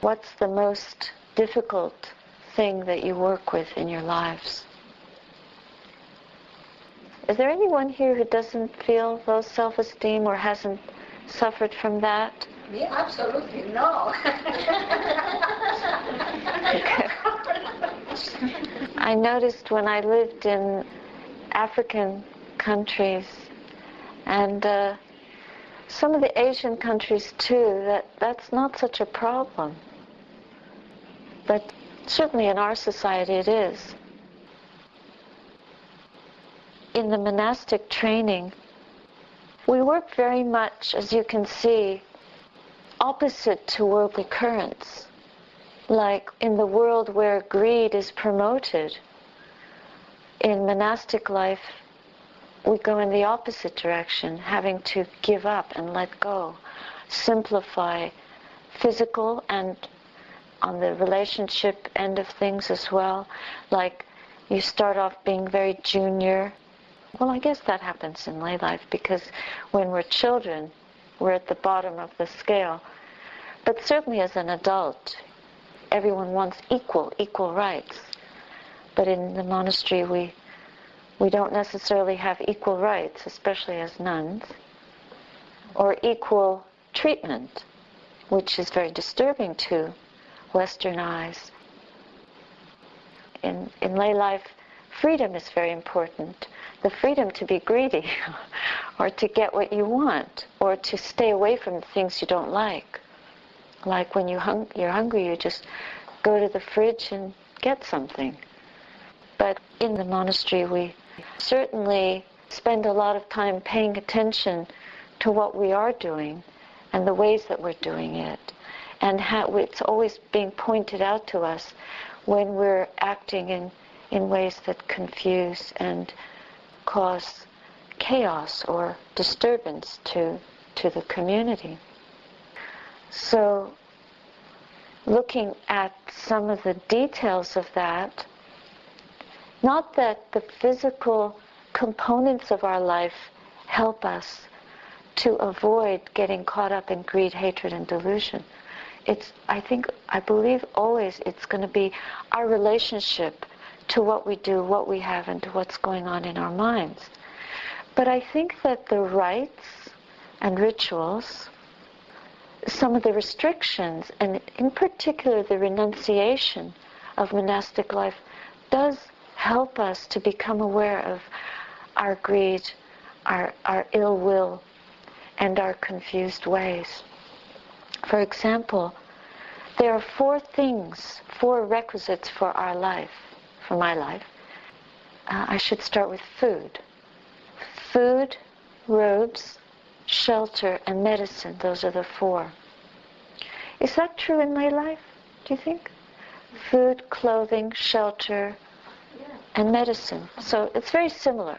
what's the most difficult thing that you work with in your lives? Is there anyone here who doesn't feel low self-esteem or hasn't suffered from that? Me, absolutely no. I noticed when I lived in African countries and some of the Asian countries too, that's not such a problem. But certainly in our society it is. In the monastic training, we work very much, as you can see, opposite to worldly currents. Like in the world where greed is promoted, in monastic life, we go in the opposite direction, having to give up and let go, simplify physical and on the relationship end of things as well. Like you start off being very junior. Well, I guess that happens in lay life because when we're children, we're at the bottom of the scale. But certainly as an adult, everyone wants equal rights. But in the monastery, we don't necessarily have equal rights, especially as nuns, or equal treatment, which is very disturbing to Western eyes. In lay life, freedom is very important. The freedom to be greedy, or to get what you want, or to stay away from the things you don't like. Like when you're hungry, you just go to the fridge and get something. But in the monastery, we certainly spend a lot of time paying attention to what we are doing and the ways that we're doing it. And how it's always being pointed out to us when we're acting in ways that confuse and cause chaos or disturbance to the community. So, looking at some of the details of that, not that the physical components of our life help us to avoid getting caught up in greed, hatred, and delusion. I believe always it's going to be our relationship to what we do, what we have, and to what's going on in our minds. But I think that the rites and rituals, some of the restrictions, and in particular the renunciation of monastic life, does help us to become aware of our greed, our ill will, and our confused ways. For example, there are 4 requisites for our life, for my life. I should start with food. Food, robes, shelter, and medicine. Those are the 4. Is that true in lay life, do you think? Food, clothing, shelter, and medicine. So it's very similar.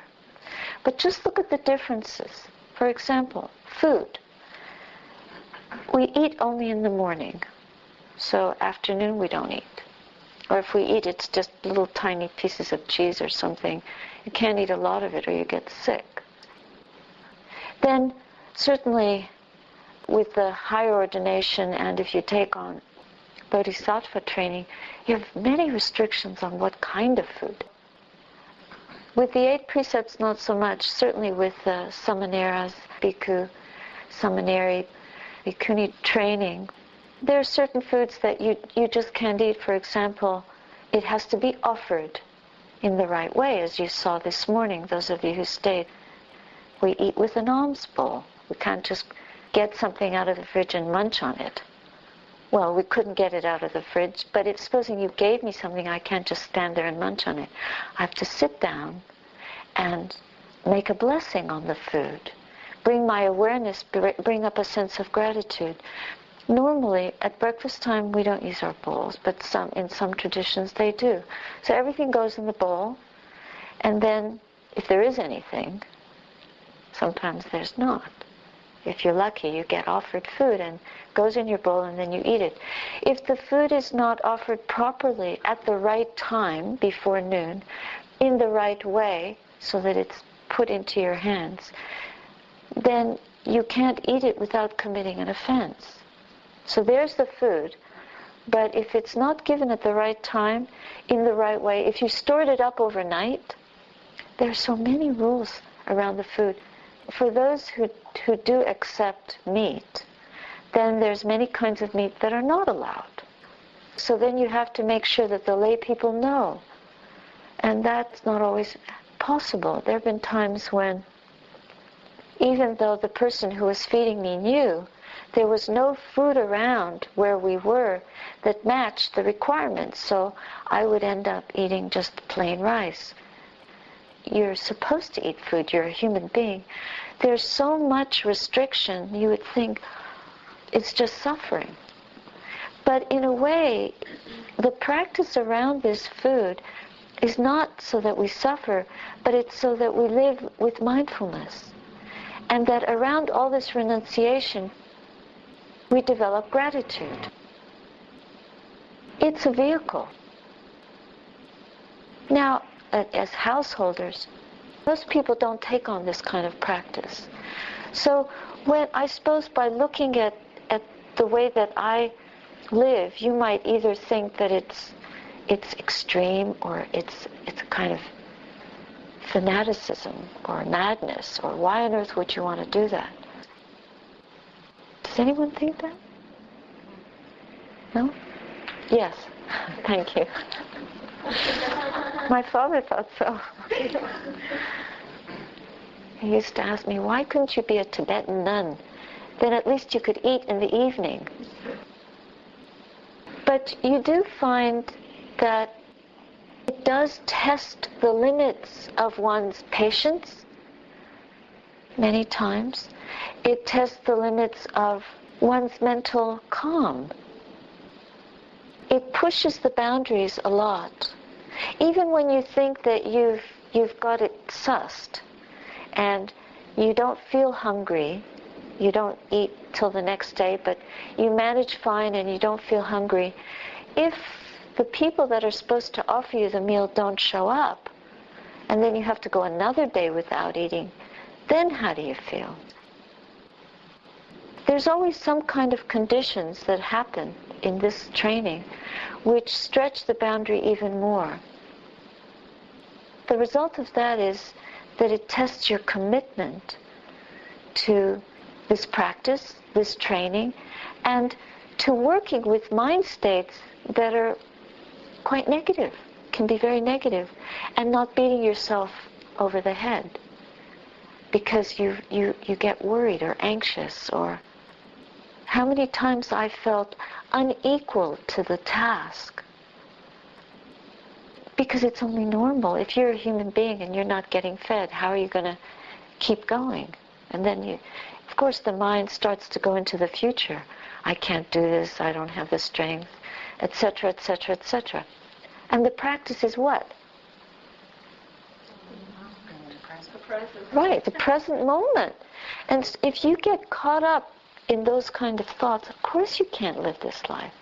But just look at the differences. For example, food. We eat only in the morning. So afternoon we don't eat. Or if we eat, it's just little tiny pieces of cheese or something. You can't eat a lot of it or you get sick. Then certainly with the higher ordination, and if you take on bodhisattva training, you have many restrictions on what kind of food. With the 8 precepts, not so much. Certainly with the samaneras, bhikkhu, samaneri, bhikkhuni training, there are certain foods that you just can't eat. For example, it has to be offered in the right way, as you saw this morning, those of you who stayed. We eat with an alms bowl. We can't just get something out of the fridge and munch on it. Well, we couldn't get it out of the fridge, but if supposing you gave me something, I can't just stand there and munch on it. I have to sit down and make a blessing on the food. Bring my awareness, bring up a sense of gratitude. Normally, at breakfast time, we don't use our bowls, but in some traditions they do. So everything goes in the bowl, and then if there is anything, sometimes there's not. If you're lucky, you get offered food and goes in your bowl and then you eat it. If the food is not offered properly at the right time, before noon, in the right way, so that it's put into your hands, then you can't eat it without committing an offense. So there's the food. But if it's not given at the right time, in the right way, if you stored it up overnight, there are so many rules around the food. For those who do accept meat, then there's many kinds of meat that are not allowed. So then you have to make sure that the lay people know. And that's not always possible. There have been times when, even though the person who was feeding me knew, there was no food around where we were that matched the requirements. So I would end up eating just plain rice. You're supposed to eat food. You're a human being. There's so much restriction, you would think it's just suffering. But in a way, the practice around this food is not so that we suffer, but it's so that we live with mindfulness. And that around all this renunciation, we develop gratitude. It's a vehicle. Now, as householders, most people don't take on this kind of practice. So when, I suppose, by looking at the way that I live, you might either think that it's extreme, or it's a kind of fanaticism or madness, or why on earth would you want to do that? Does anyone think that? No? Yes. Thank you. My father thought so. He used to ask me, why couldn't you be a Tibetan nun? Then at least you could eat in the evening. But you do find that it does test the limits of one's patience many times. It tests the limits of one's mental calm. It pushes the boundaries a lot. Even when you think that you've got it sussed and you don't feel hungry, you don't eat till the next day, but you manage fine and you don't feel hungry, if the people that are supposed to offer you the meal don't show up, and then you have to go another day without eating, then how do you feel? There's always some kind of conditions that happen in this training which stretch the boundary even more. The result of that is that it tests your commitment to this practice, this training, and to working with mind states that are quite negative, can be very negative, and not beating yourself over the head because you get worried or anxious. Or how many times I felt unequal to the task, because it's only normal. If you're a human being and you're not getting fed, how are you going to keep going? And then of course the mind starts to go into the future. I can't do this, I don't have the strength, etc., etc., etc. And the practice is what? Right, the present moment. And if you get caught up in those kind of thoughts, of course you can't live this life.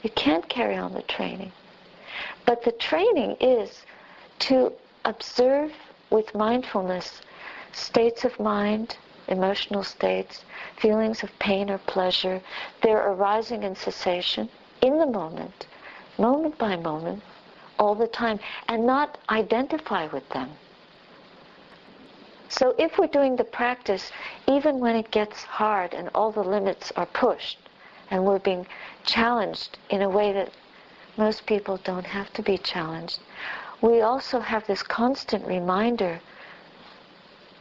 You can't carry on the training. But the training is to observe with mindfulness states of mind, emotional states, feelings of pain or pleasure, their arising and cessation in the moment by moment, all the time, and not identify with them. So if we're doing the practice, even when it gets hard and all the limits are pushed, and we're being challenged in a way that most people don't have to be challenged, we also have this constant reminder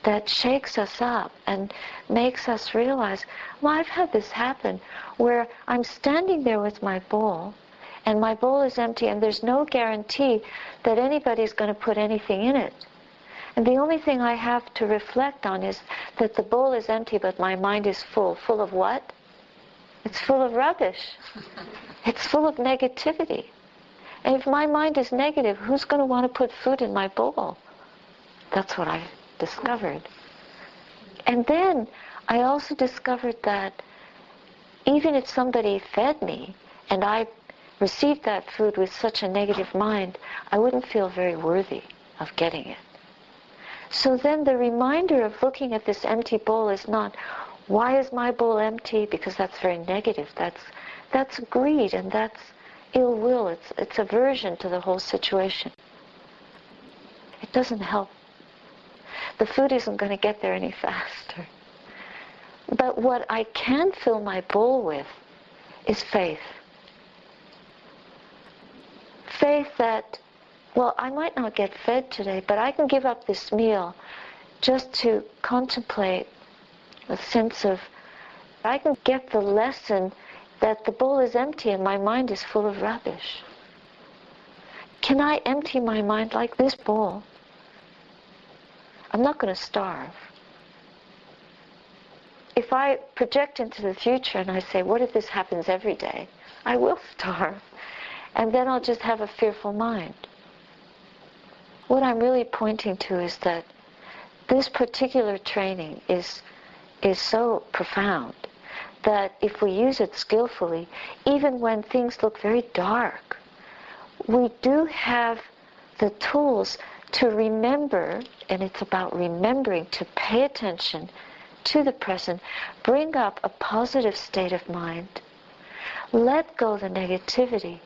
that shakes us up and makes us realize, well, I've had this happen where I'm standing there with my bowl, and my bowl is empty, and there's no guarantee that anybody's going to put anything in it. And the only thing I have to reflect on is that the bowl is empty, but my mind is full. Full of what? It's full of rubbish. It's full of negativity. And if my mind is negative, who's going to want to put food in my bowl? That's what I discovered. And then I also discovered that even if somebody fed me and I received that food with such a negative mind, I wouldn't feel very worthy of getting it. So then the reminder of looking at this empty bowl is not, Why is my bowl empty? Because that's very negative. That's greed, and that's ill will. It's aversion to the whole situation. It doesn't help. The food isn't going to get there any faster. But what I can fill my bowl with is faith. Faith that, well, I might not get fed today, but I can give up this meal just to contemplate a sense of, I can get the lesson that the bowl is empty and my mind is full of rubbish. Can I empty my mind like this bowl? I'm not going to starve. If I project into the future and I say, what if this happens every day? I will starve. And then I'll just have a fearful mind. What I'm really pointing to is that this particular training is so profound that if we use it skillfully, even when things look very dark, we do have the tools to remember, and it's about remembering to pay attention to the present, bring up a positive state of mind, let go the negativity,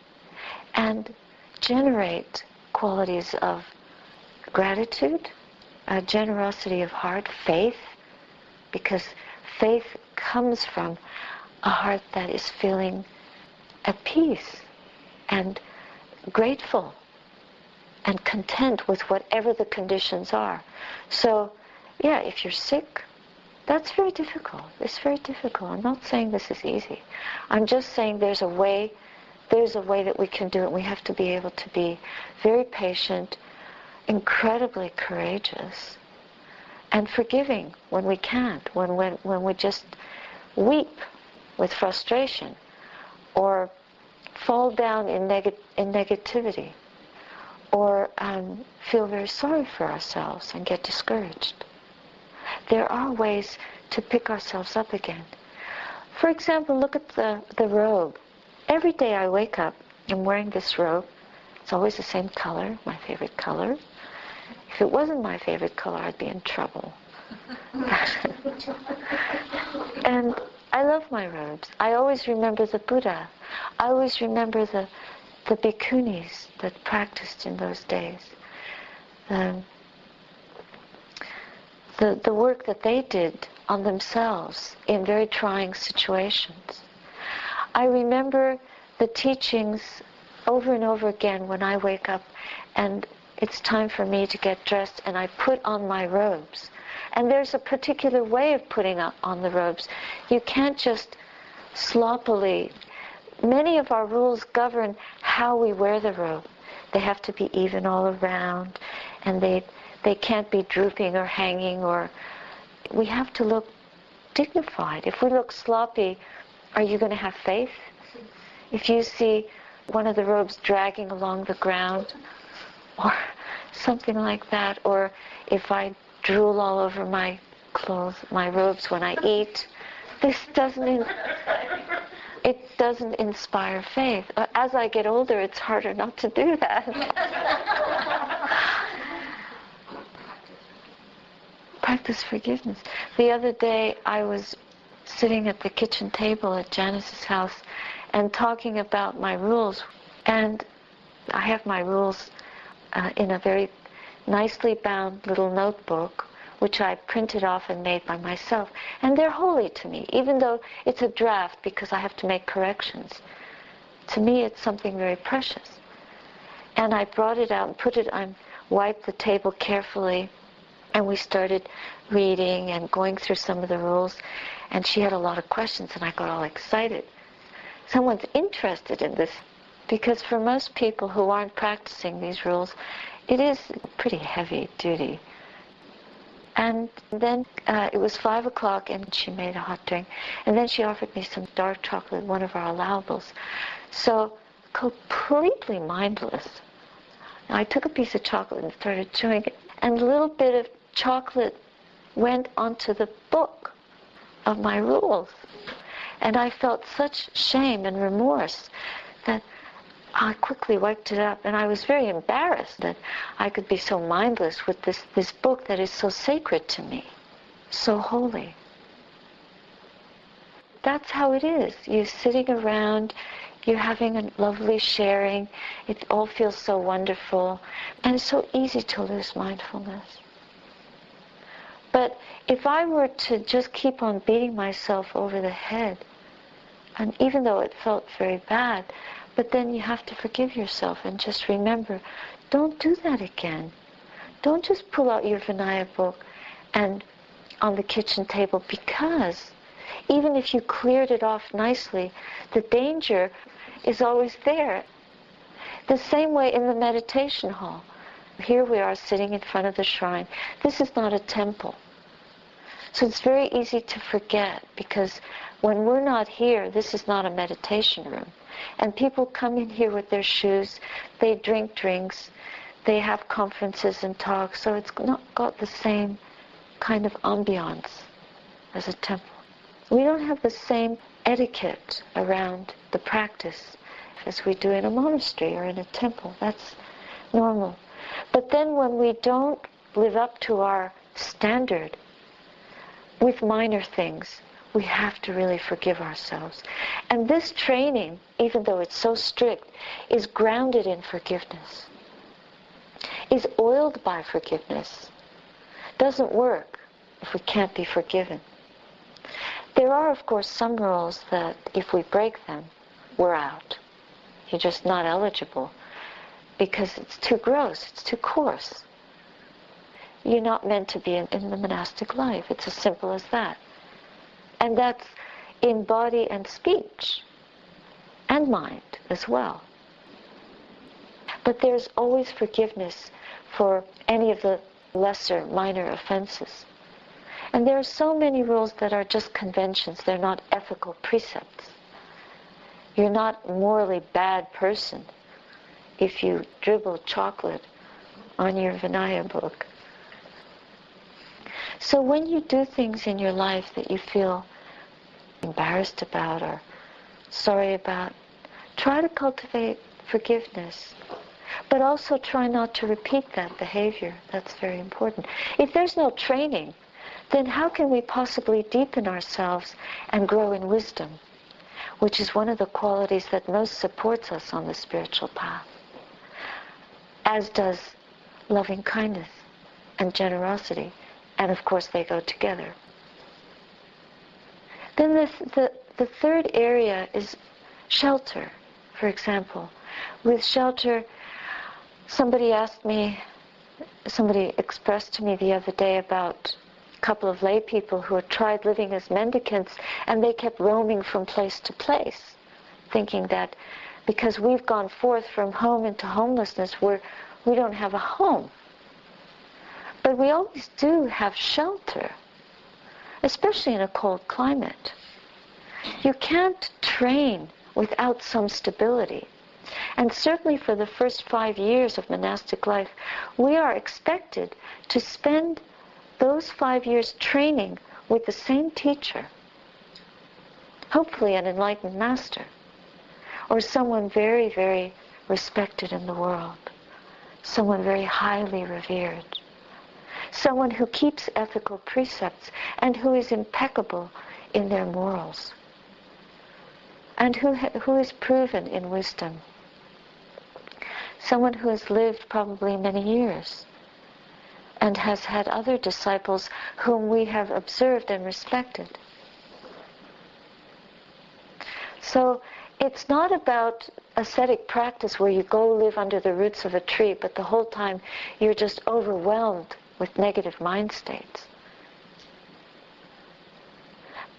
and generate qualities of gratitude, generosity of heart, faith, because faith comes from a heart that is feeling at peace and grateful and content with whatever the conditions are. So, yeah, if you're sick, that's very difficult. It's very difficult. I'm not saying this is easy. I'm just saying there's a way that we can do it. We have to be able to be very patient, incredibly courageous, and forgiving when we can't, when we just weep with frustration or fall down in negativity, or feel very sorry for ourselves and get discouraged. There are ways to pick ourselves up again. For example, look at the robe. Every day I wake up, I'm wearing this robe. It's always the same color, my favorite color. If it wasn't my favorite color, I'd be in trouble. And I love my robes. I always remember the Buddha. I always remember the bhikkhunis that practiced in those days. The work that they did on themselves in very trying situations. I remember the teachings over and over again when I wake up and it's time for me to get dressed and I put on my robes. And there's a particular way of putting on the robes. You can't just sloppily. Many of our rules govern how we wear the robe. They have to be even all around, and they can't be drooping or hanging, or we have to look dignified. If we look sloppy, are you going to have faith? If you see one of the robes dragging along the ground, or something like that, or if I drool all over my clothes, my robes when I eat, this doesn't inspire faith. As I get older, it's harder not to do that. Practice forgiveness. The other day, I was sitting at the kitchen table at Janice's house and talking about my rules. And I have my rules in a very nicely bound little notebook, which I printed off and made by myself. And they're holy to me, even though it's a draft because I have to make corrections. To me, it's something very precious. And I brought it out and put it on, wiped the table carefully, and we started reading and going through some of the rules. And she had a lot of questions, and I got all excited. Someone's interested in this, because for most people who aren't practicing these rules, it is pretty heavy duty. And then it was 5 o'clock and she made a hot drink. And then she offered me some dark chocolate, one of our allowables. So, completely mindless, I took a piece of chocolate and started chewing it. And a little bit of chocolate went onto the book of my rules. And I felt such shame and remorse that I quickly wiped it up, and I was very embarrassed that I could be so mindless with this book that is so sacred to me, so holy. that's how it is. You're sitting around, you're having a lovely sharing, it all feels so wonderful, and it's so easy to lose mindfulness. But if I were to just keep on beating myself over the head, and even though it felt very bad, but then you have to forgive yourself and just remember, don't do that again. Don't just pull out your Vinaya book and on the kitchen table, because even if you cleared it off nicely, the danger is always there. The same way in the meditation hall. Here we are sitting in front of the shrine. This is not a temple. So it's very easy to forget, because when we're not here, this is not a meditation room. And people come in here with their shoes, they drink drinks, they have conferences and talks, so it's not got the same kind of ambiance as a temple. We don't have the same etiquette around the practice as we do in a monastery or in a temple. That's normal. But then when we don't live up to our standard with minor things, we have to really forgive ourselves. And this training, even though it's so strict, is grounded in forgiveness, is oiled by forgiveness. Doesn't work if we can't be forgiven. There are, of course, some rules that if we break them, we're out. You're just not eligible because it's too gross, it's too coarse. You're not meant to be in the monastic life. It's as simple as that. And that's in body and speech and mind as well. But there's always forgiveness for any of the lesser, minor offenses. And there are so many rules that are just conventions. They're not ethical precepts. You're not a morally bad person if you dribble chocolate on your Vinaya book. So when you do things in your life that you feel embarrassed about or sorry about, try to cultivate forgiveness. But also try not to repeat that behavior. That's very important. If there's no training, then how can we possibly deepen ourselves and grow in wisdom, which is one of the qualities that most supports us on the spiritual path, as does loving kindness and generosity. And of course they go together. Then the third area is shelter, for example. With shelter, somebody expressed to me the other day about a couple of lay people who had tried living as mendicants, and they kept roaming from place to place, thinking that because we've gone forth from home into homelessness, we don't have a home. But we always do have shelter, especially in a cold climate. You can't train without some stability. And certainly for the first 5 years of monastic life, we are expected to spend those 5 years training with the same teacher, hopefully an enlightened master, or someone very, very respected in the world, someone very highly revered, someone who keeps ethical precepts and who is impeccable in their morals, and who is proven in wisdom. Someone who has lived probably many years and has had other disciples whom we have observed and respected. So it's not about ascetic practice where you go live under the roots of a tree, but the whole time you're just overwhelmed with negative mind states.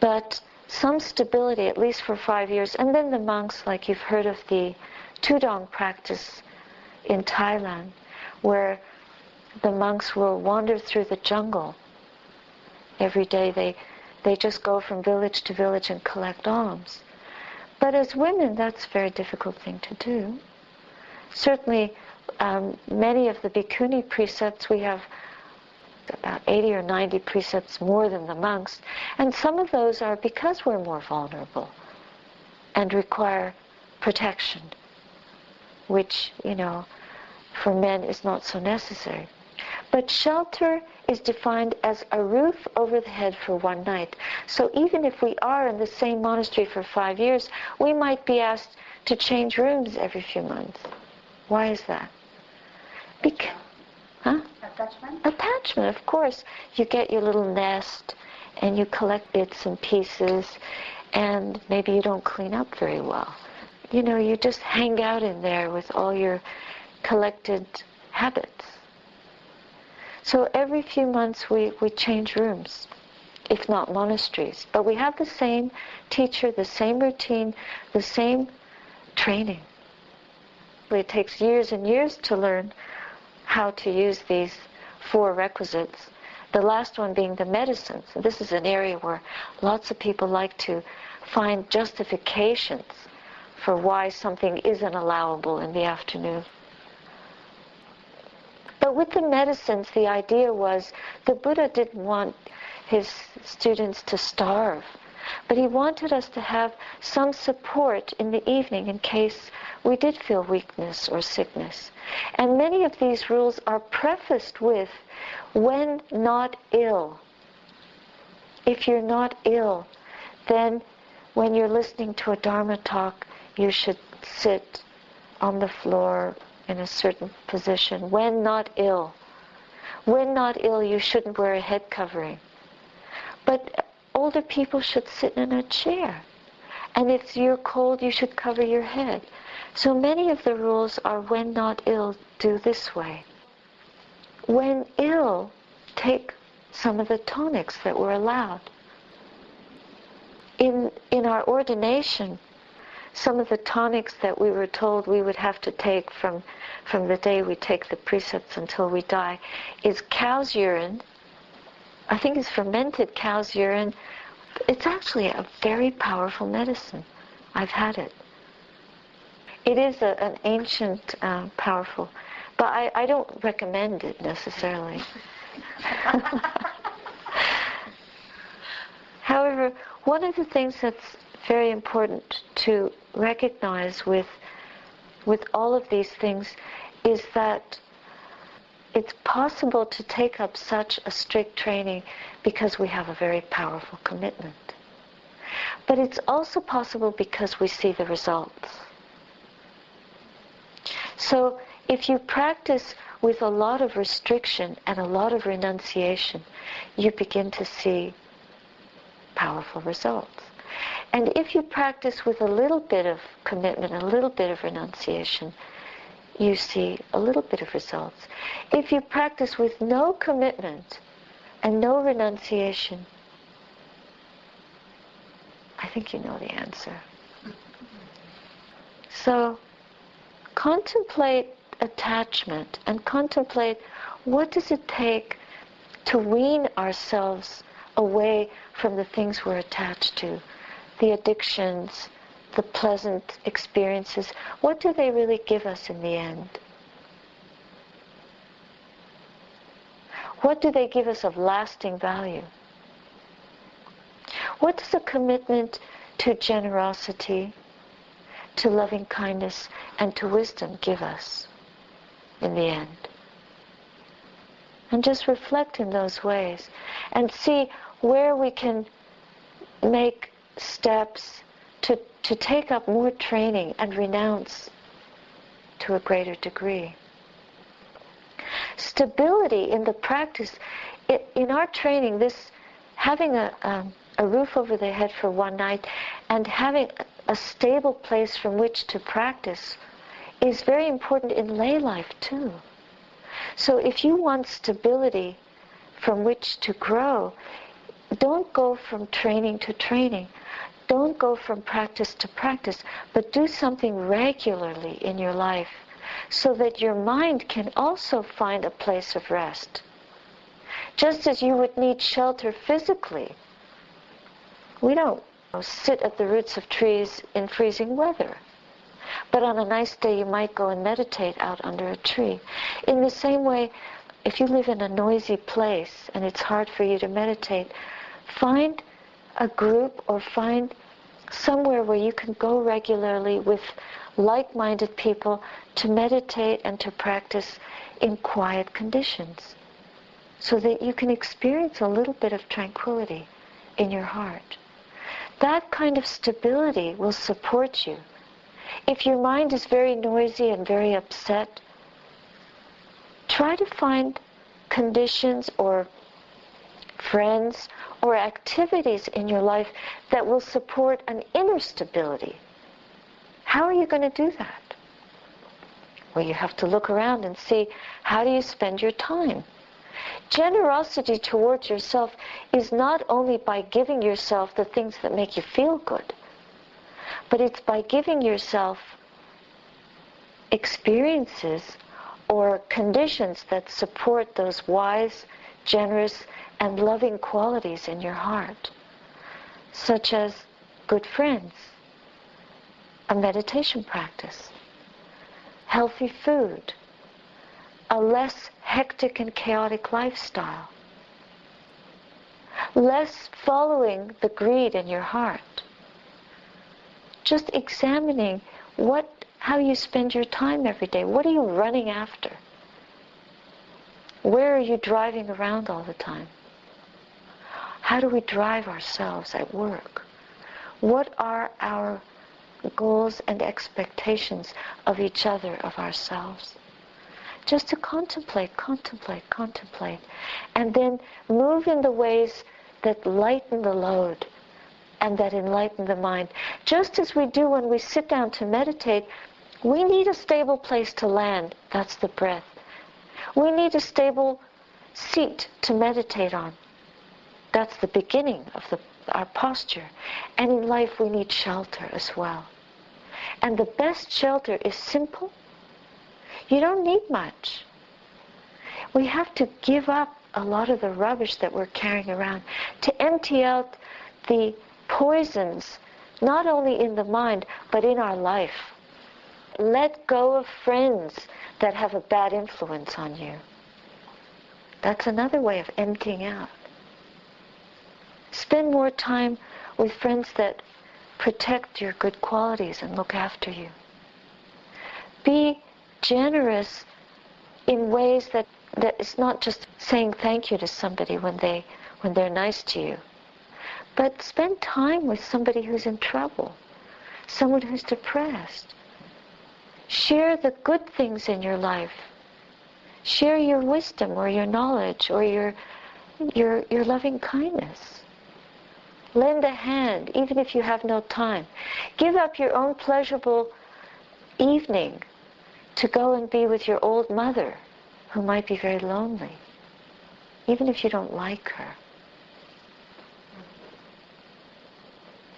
But some stability, at least for 5 years. And then the monks, like you've heard of the Tudong practice in Thailand, where the monks will wander through the jungle. Every day they just go from village to village and collect alms. But as women, that's a very difficult thing to do. Certainly, many of the bhikkhuni precepts, we have about 80 or 90 precepts more than the monks. And some of those are because we're more vulnerable and require protection, which, for men is not so necessary. But shelter is defined as a roof over the head for one night. So even if we are in the same monastery for 5 years, we might be asked to change rooms every few months. Why is that? Attachment? Attachment, of course. You get your little nest and you collect bits and pieces, and maybe you don't clean up very well. You just hang out in there with all your collected habits. So every few months we change rooms, if not monasteries. But we have the same teacher, the same routine, the same training. It takes years and years to learn how to use these 4 requisites. The last one being the medicines. This is an area where lots of people like to find justifications for why something isn't allowable in the afternoon. But with the medicines, the idea was the Buddha didn't want his students to starve, but he wanted us to have some support in the evening in case we did feel weakness or sickness. And many of these rules are prefaced with, when not ill. If you're not ill, then when you're listening to a Dharma talk, you should sit on the floor in a certain position. When not ill. When not ill, you shouldn't wear a head covering. But older people should sit in a chair. And if you're cold, you should cover your head. So many of the rules are, when not ill, do this way. When ill, take some of the tonics that were allowed. In our ordination, some of the tonics that we were told we would have to take from the day we take the precepts until we die is cow's urine. I think it's fermented cow's urine. It's actually a very powerful medicine. I've had it. It is an ancient, powerful, but I don't recommend it necessarily. However, one of the things that's very important to recognize with all of these things is that it's possible to take up such a strict training because we have a very powerful commitment. But it's also possible because we see the results. So if you practice with a lot of restriction and a lot of renunciation, you begin to see powerful results. And if you practice with a little bit of commitment, a little bit of renunciation, you see a little bit of results. If you practice with no commitment and no renunciation, I think you know the answer. So contemplate attachment and contemplate, what does it take to wean ourselves away from the things we're attached to, the addictions, the pleasant experiences. What do they really give us in the end? What do they give us of lasting value? What does a commitment to generosity, to loving kindness, and to wisdom give us in the end? And just reflect in those ways and see where we can make steps to take up more training and renounce to a greater degree. Stability in the practice, in our training, this having a roof over the head for one night and having a stable place from which to practice is very important in lay life too. So if you want stability from which to grow, don't go from training to training. Don't go from practice to practice, but do something regularly in your life so that your mind can also find a place of rest. Just as you would need shelter physically. We don't sit at the roots of trees in freezing weather. But on a nice day you might go and meditate out under a tree. In the same way, if you live in a noisy place and it's hard for you to meditate, find a group or find somewhere where you can go regularly with like-minded people to meditate and to practice in quiet conditions. so that you can experience a little bit of tranquility in your heart. That kind of stability will support you. If your mind is very noisy and very upset, try to find conditions or friends or activities in your life that will support an inner stability. How are you going to do that? Well, you have to look around and see, how do you spend your time? Generosity towards yourself is not only by giving yourself the things that make you feel good, but it's by giving yourself experiences or conditions that support those wise, generous, and loving qualities in your heart, such as good friends, a meditation practice, healthy food, a less hectic and chaotic lifestyle, less following the greed in your heart. Just examining how you spend your time every day. What are you running after? Where are you driving around all the time? How do we drive ourselves at work? What are our goals and expectations of each other, of ourselves? Just to contemplate, and then move in the ways that lighten the load and that enlighten the mind. Just as we do when we sit down to meditate, we need a stable place to land. That's the breath. We need a stable seat to meditate on. That's the beginning of our posture. And in life we need shelter as well. And the best shelter is simple. You don't need much. We have to give up a lot of the rubbish that we're carrying around to empty out the poisons, not only in the mind, but in our life. Let go of friends that have a bad influence on you. That's another way of emptying out. Spend more time with friends that protect your good qualities and look after you. Be generous in ways that it's not just saying thank you to somebody when they're nice to you, but spend time with somebody who's in trouble, someone who's depressed. Share the good things in your life. Share your wisdom or your knowledge or your loving kindness. Lend a hand, even if you have no time. Give up your own pleasurable evening to go and be with your old mother, who might be very lonely, even if you don't like her.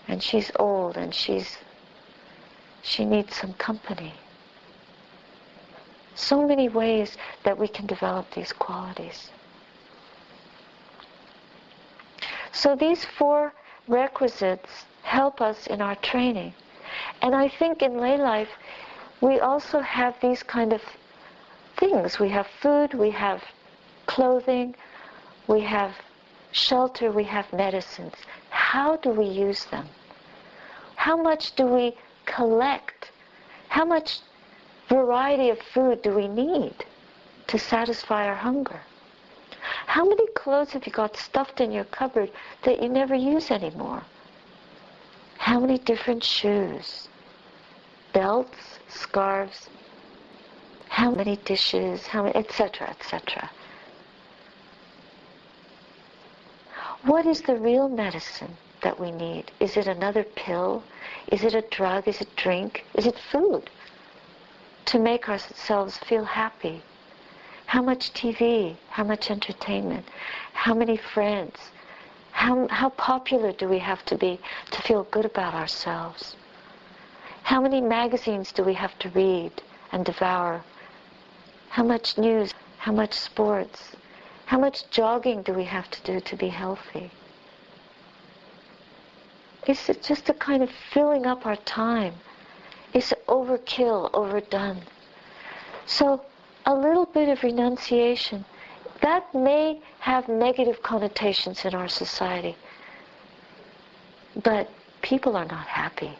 And she's old and she needs some company. So many ways that we can develop these qualities. So these 4 requisites help us in our training. And I think in lay life, we also have these kind of things. We have food, we have clothing, we have shelter, we have medicines. How do we use them? How much do we collect? How much variety of food do we need to satisfy our hunger? How many clothes have you got stuffed in your cupboard that you never use anymore? How many different shoes, belts, scarves, how many dishes, etc., etc. What is the real medicine that we need? Is it another pill? Is it a drug? Is it drink? Is it food? To make ourselves feel happy. How much TV? How much entertainment? How many friends? How popular do we have to be to feel good about ourselves? How many magazines do we have to read and devour? How much news? How much sports? How much jogging do we have to do to be healthy? It's just a kind of filling up our time. It's overkill, overdone. So a little bit of renunciation, that may have negative connotations in our society. But people are not happy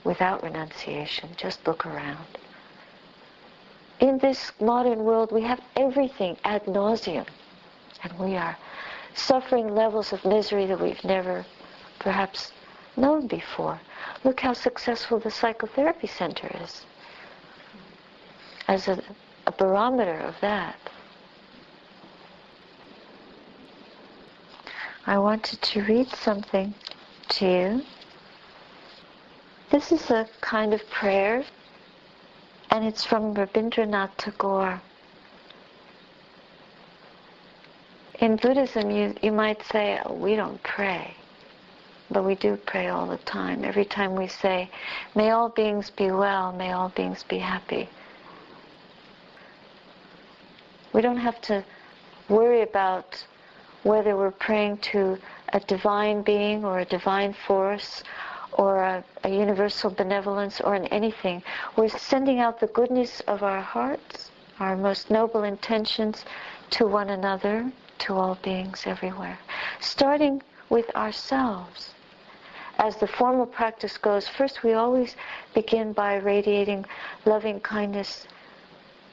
without renunciation. Just look around. In this modern world, we have everything ad nauseum. And we are suffering levels of misery that we've never perhaps known before. Look how successful the psychotherapy center is as a barometer of that. I wanted to read something to you. This is a kind of prayer, and it's from Rabindranath Tagore. In Buddhism, you might say, oh, we don't pray. But we do pray all the time. Every time we say, may all beings be well, may all beings be happy. We don't have to worry about whether we're praying to a divine being or a divine force or a universal benevolence or in anything. We're sending out the goodness of our hearts, our most noble intentions to one another, to all beings everywhere, starting with ourselves. As the formal practice goes, first we always begin by radiating loving kindness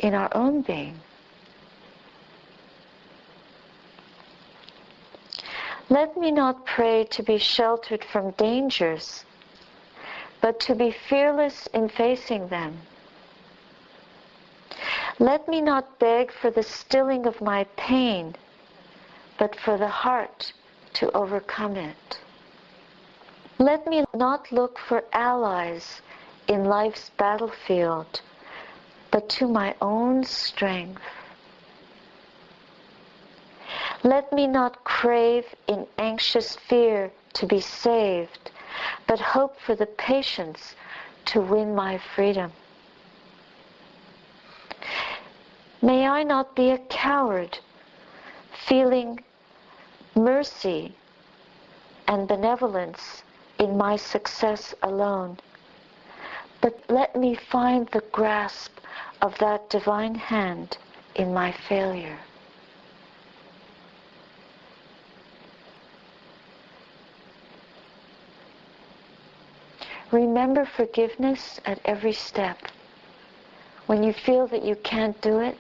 in our own being. Let me not pray to be sheltered from dangers, but to be fearless in facing them. Let me not beg for the stilling of my pain, but for the heart to overcome it. Let me not look for allies in life's battlefield, but to my own strength. Let me not crave in anxious fear to be saved, but hope for the patience to win my freedom. May I not be a coward, feeling mercy and benevolence in my success alone, but let me find the grasp of that divine hand in my failure. Remember forgiveness at every step. When you feel that you can't do it,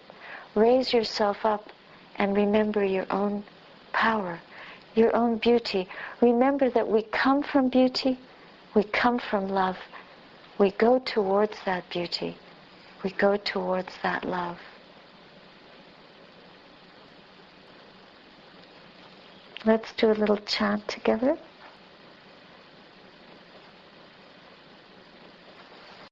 raise yourself up and remember your own power, your own beauty. Remember that we come from beauty, we come from love. We go towards that beauty. We go towards that love. Let's do a little chant together.